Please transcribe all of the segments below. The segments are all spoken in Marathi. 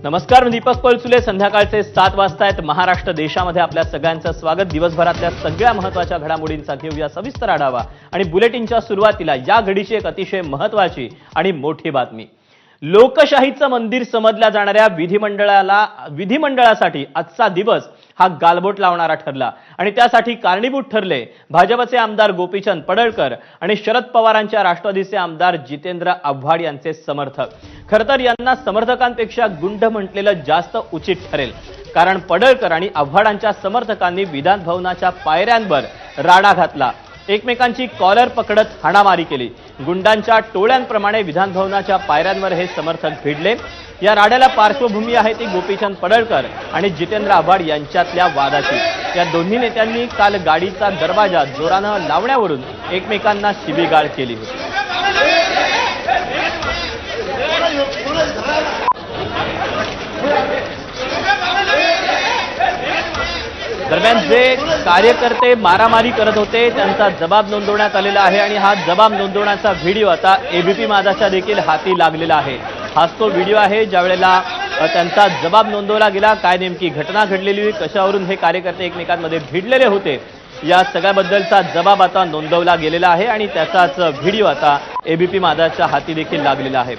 नमस्कार, मी दीपक पळसुले. संध्याकाळचे 7 वाजता आहेत. महाराष्ट्र देशामध्ये आपल्या सगळ्यांचं स्वागत. दिवसभरातल्या सगळ्या महत्त्वाच्या घडामोडींचा घेऊया सविस्तर आढावा आणि बुलेटिनच्या सुरुवातीला या घडीची एक अतिशय महत्त्वाची आणि मोठी बातमी. लोकशाहीचं मंदिर समजल्या जाणाऱ्या विधिमंडळासाठी आजचा दिवस हा गालबोट लावणारा ठरला आणि त्यासाठी कारणीभूत ठरले भाजपचे आमदार गोपीचंद पडळकर आणि शरद पवारांच्या राष्ट्रवादीचे आमदार जितेंद्र आव्हाड यांचे समर्थक. खरं तर यांना समर्थकांपेक्षा गुंड म्हटलेलं जास्त उचित ठरेल, कारण पडळकर आणि आव्हाडांच्या समर्थकांनी विधान भवनाच्या पायऱ्यांवर राडा घातला, एकमेकांची कॉलर पकडत हाणामारी केली. गुंडांच्या टोळ्यांप्रमाणे विधान भवनाच्या पायऱ्यांवर हे समर्थक भिडले. या राड्याला पार्श्वभूमी आहे ती गोपीचंद पडळकर आणि जितेंद्र आव्हाड यांच्यातल्या वादाची. या दोन्ही नेत्यांनी काल गाडीचा दरवाजा जोरानं लावण्यावरून एकमेकांना शिवीगाळ केली होती. दरम्यान जे कार्यकर्ते मारामारी करत होते त्यांचा जबाब नोंदवण्यात आलेला आहे आणि हा जबाब नोंदवण्याचा व्हिडिओ आता एबीपी माझाच्या देखील हाती लागलेला आहे. हाच तो व्हिडिओ आहे ज्यावेळेला त्यांचा जबाब नोंदवला गेला. काय नेमकी घटना घडलेली, कशावरून हे कार्यकर्ते एकमेकांमध्ये भिडलेले होते, या सगळ्याबद्दलचा जबाब आता नोंदवला गेलेला आहे आणि त्याचाच व्हिडिओ आता एबीपी माझाच्या हाती देखील लागलेला आहे.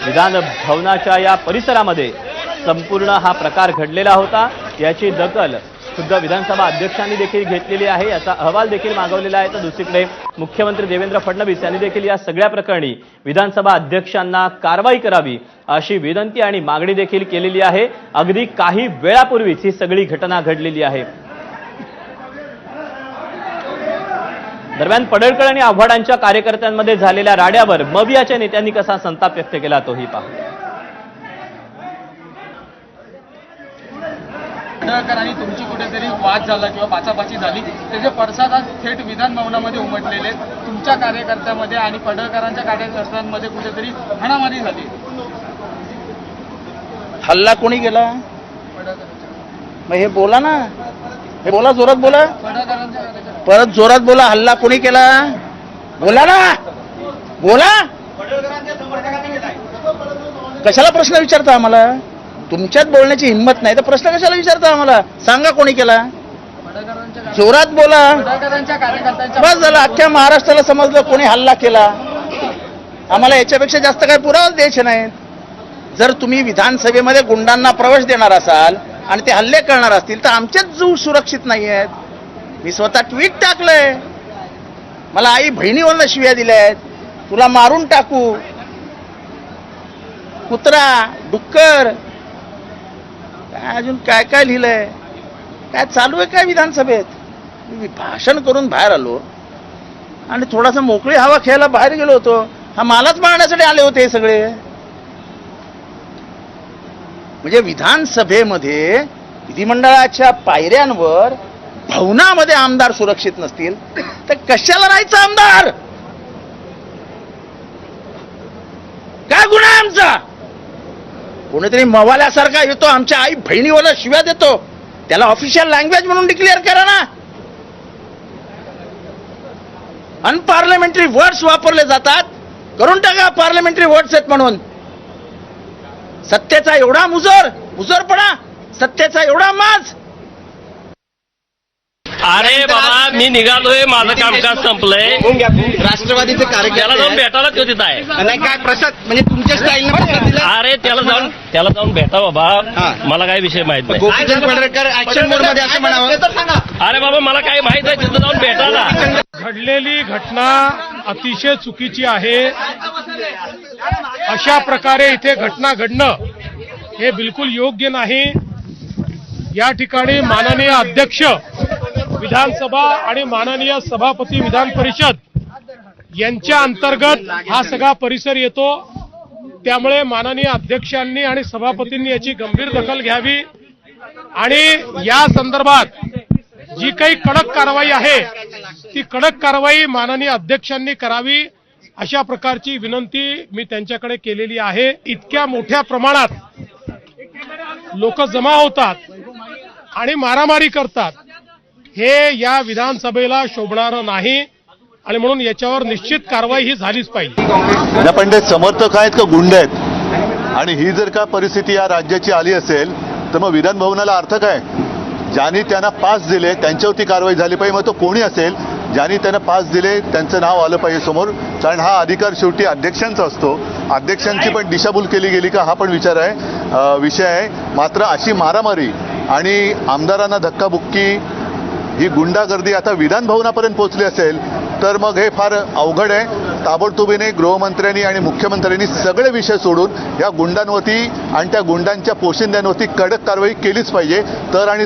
विधान भवनाच्या या परिसरामध्ये संपूर्ण हा प्रकार घडलेला होता. याची दखल खुद्द विधानसभा अध्यक्षांनी देखील घेतलेली आहे. याचा अहवाल देखील मागवलेला आहे. तर दुसरीकडे मुख्यमंत्री देवेंद्र फडणवीस यांनी देखील या सगळ्या प्रकरणी विधानसभा अध्यक्षांना कारवाई करावी अशी विनंती आणि मागणी देखील केलेली आहे. अगदी काही वेळापूर्वीच ही सगळी घटना घडलेली आहे. दरम्यान पडळकर आणि आव्हाडांच्या कार्यकर्त्यांमध्ये झालेल्या राड्यावर मवियाच्या नेत्यांनी कसा संताप व्यक्त केला तोही पाहू. पडळकर आणि तुमची कुठेतरी वाद झाला किंवा बाचाबाची झाली, त्याचे पडसाद आज थेट विधान भवनामध्ये उमटलेले. तुमच्या कार्यकर्त्यामध्ये आणि पडळकरांच्या कार्यकर्त्यांमध्ये कुठेतरी हाणामारी झाली. हल्ला कोणी केला? मग हे बोला ना, हे बोला, जोरात बोला, पडळकरांच्या कार्यकर्ते. परत जोरात बोला. हल्ला कोणी केला? बोला ना, बोला. कशाला प्रश्न विचारता आम्हाला? तुमच्यात बोलण्याची हिंमत नाही तर प्रश्न कशाला विचारता आम्हाला? सांगा कोणी केला? जोरात बोला. पडळकरांच्या कार्यकर्त्यांच्या बस झालं. अख्ख्या महाराष्ट्राला समजलं कोणी हल्ला केला. आम्हाला याच्यापेक्षा जास्त काही पुरावा द्यायचे नाहीत. जर तुम्ही विधानसभेमध्ये गुंडांना प्रवेश देणार असाल आणि ते हल्ले करणार असतील तर आमचेच जीव सुरक्षित नाही आहेत. मी स्वतः ट्विट टाकलंय. मला आई बहिणीवरनं शिव्या दिल्या आहेत, तुला मारून टाकू, कुत्रा, डुक्कर, काय अजून काय काय लिहिलंय, काय चालू आहे काय विधानसभेत. मी भाषण करून बाहेर आलो आणि थोडासा मोकळी हवा खेळायला बाहेर गेलो होतो. हा मालाच मारण्यासाठी आले होते हे सगळे. म्हणजे विधानसभेमध्ये विधिमंडळाच्या पायऱ्यांवर भवनामध्ये आमदार सुरक्षित नसतील तर कशाला राहायचं आमदार? काय गुन्हा आहे आमचा? कोणीतरी मवाल्यासारखा येतो, आमच्या आई बहिणीवर शिव्या देतो, त्याला ऑफिशियल लँग्वेज म्हणून डिक्लेअर करा ना. अनपार्लमेंटरी वर्ड्स वापरले जातात, करून टाका पार्लमेंटरी वर्ड्स आहेत म्हणून. सत्तेचा एवढा मुजोरपणा, सत्तेचा एवढा माज. अरे बाबा, मी निघालोय, माझं कामकाज संपलंय. राष्ट्रवादीचे त्याला जाऊन भेटायला तो तिथं आहे. नाही काय प्रसाद म्हणजे तुमच्या स्टाईलने. अरे त्याला जाऊन भेटा बाबा, मला काय विषय माहित नाही. गोपीचंद पडळकर ऍक्शन मोड मध्ये असं म्हणावं. अरे बाबा, मला काय माहित आहे, तिथं जाऊन भेटायला. घडलेली घटना अतिशय चुकीची आहे. अशा प्रकारे इथे घटना घडणं हे बिलकुल योग्य नाही. या ठिकाणी माननीय अध्यक्ष विधानसभा आणि माननीय सभापती विधान परिषद यांच्या अंतर्गत हा सगळा परिसर येतो. त्यामुळे माननीय अध्यक्षांनी आणि सभापतींनी याची गंभीर दखल घ्यावी आणि या संदर्भात जी काही कडक कारवाई आहे ती कडक कारवाई माननीय अध्यक्षांनी करावी अशा प्रकारची विनंती मी त्यांच्याकडे केलेली आहे. इतक्या मोठ्या प्रमाणात लोक जमा होतात आणि मारामारी करतात हे या विधानसभेला शोभणारं नाही आणि म्हणून याच्यावर निश्चित कारवाई ही झालीच पाहिजे. पण ते समर्थक आहेत का गुंड आहेत? आणि ही जर का परिस्थिती या राज्याची आली असेल तर मग विधान भवनाला अर्थ काय? ज्यांनी त्यांना पास दिले त्यांच्यावरती कारवाई झाली पाहिजे, मग तो कोणी असेल. ज्यांनी त्यांना पास दिले त्यांचं नाव आलं पाहिजे समोर, कारण हा अधिकार शेवटी अध्यक्षांचा असतो. अध्यक्षांची पण दिशाभूल केली गेली का हा पण विषय आहे. मात्र अशी मारामारी आणि आमदारांना धक्काबुक्की, ही गुंडागर्दी आता विधान भवनापर्यंत पोहोचली असेल तर मग हे फार अवघड आहे. ताबडतोबीने गृहमंत्र्यांनी आणि मुख्यमंत्र्यांनी सगळे विषय सोडून या गुंडांवरती आणि त्या गुंडांच्या पोशिंद्यांवरती कडक कारवाई केलीच पाहिजे.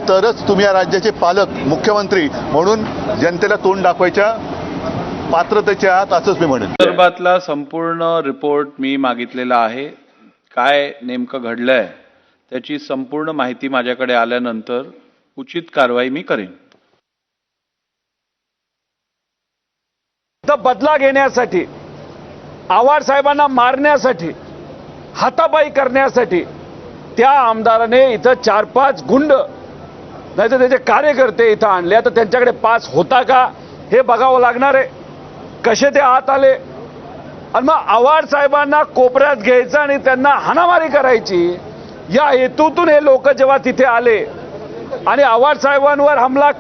तरच तुम्ही या राज्याचे पालक मुख्यमंत्री म्हणून जनतेला तोंड दाखवायच्या पात्रतेचे आहात असंच मी म्हणेन. संदर्भातला संपूर्ण रिपोर्ट मी मागितलेला आहे. काय नेमकं घडलंय त्याची संपूर्ण माहिती माझ्याकडे आल्यानंतर उचित कारवाई मी करेन. बदला घेण्यासाठी, आव्हाड साहेबांना मारण्यासाठी, हातापाई करण्यासाठी त्या आमदाराने इथं 4-5 गुंड नाही तर त्याचे कार्यकर्ते इथं आणले. तर त्यांच्याकडे पास होता का हे बघावं लागणार आहे. कसे ते आत आले आणि मग आव्हाड साहेबांना कोपऱ्यात घ्यायचं आणि त्यांना हाणामारी करायची या हेतूतून हे लोक जेव्हा तिथे आले आणि आव्हाड साहेबांवर हमला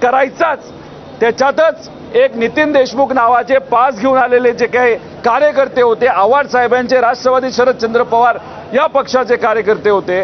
करायचाच, त्याच्यातच एक नितीन देशमुख नावाचे पास घेऊन आलेले जे काही कार्यकर्ते होते, आव्हाड साहेबांचे राष्ट्रवादी शरदचंद्र पवार या पक्षाचे कार्यकर्ते होते,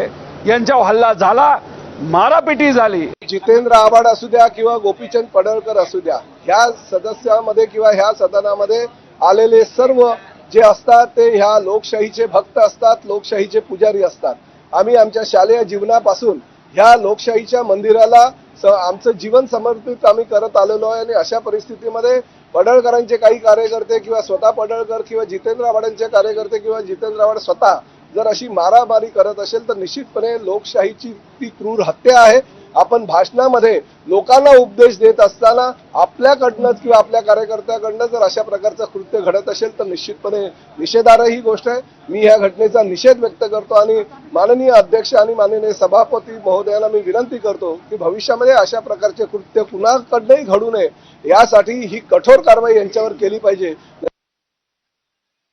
यांच्यावर हल्ला झाला, मारापिटी झाली. जितेंद्र आव्हाड असू द्या किंवा गोपीचंद पडळकर असू द्या, ह्या सदस्यामध्ये किंवा ह्या सदनामध्ये आलेले सर्व जे असतात ते ह्या लोकशाहीचे भक्त असतात, लोकशाहीचे पुजारी असतात. आम्ही आमच्या शालेय जीवनापासून ह्या लोकशाहीच्या मंदिराला आमचं जीवन समर्पित आम्ही करत आलेलो आहे. आणि अशा परिस्थितीमध्ये पडळकरांचे काही कार्यकर्ते किंवा स्वतः पडळकर किंवा जितेंद्र आव्हाडांचे कार्यकर्ते किंवा जितेंद्र आव्हाड स्वतः जर अशी मारामारी करत असेल तर निश्चितपणे लोकशाहीची ती क्रूर हत्या आहे. आपण भाषणामध्ये लोकांना उपदेश देत असताना आपल्याकडनंच किंवा आपल्या कार्यकर्त्याकडनं जर अशा प्रकारचं कृत्य घडत असेल तर निश्चितपणे निषेधार्ह ही गोष्ट आहे. मी या घटनेचा निषेध व्यक्त करतो आणि माननीय अध्यक्ष आणि माननीय सभापती महोदयाला मी विनंती करतो की भविष्यामध्ये अशा प्रकारचे कृत्य कुणाकडनंही घडू नये यासाठी ही कठोर कारवाई यांच्यावर केली पाहिजे.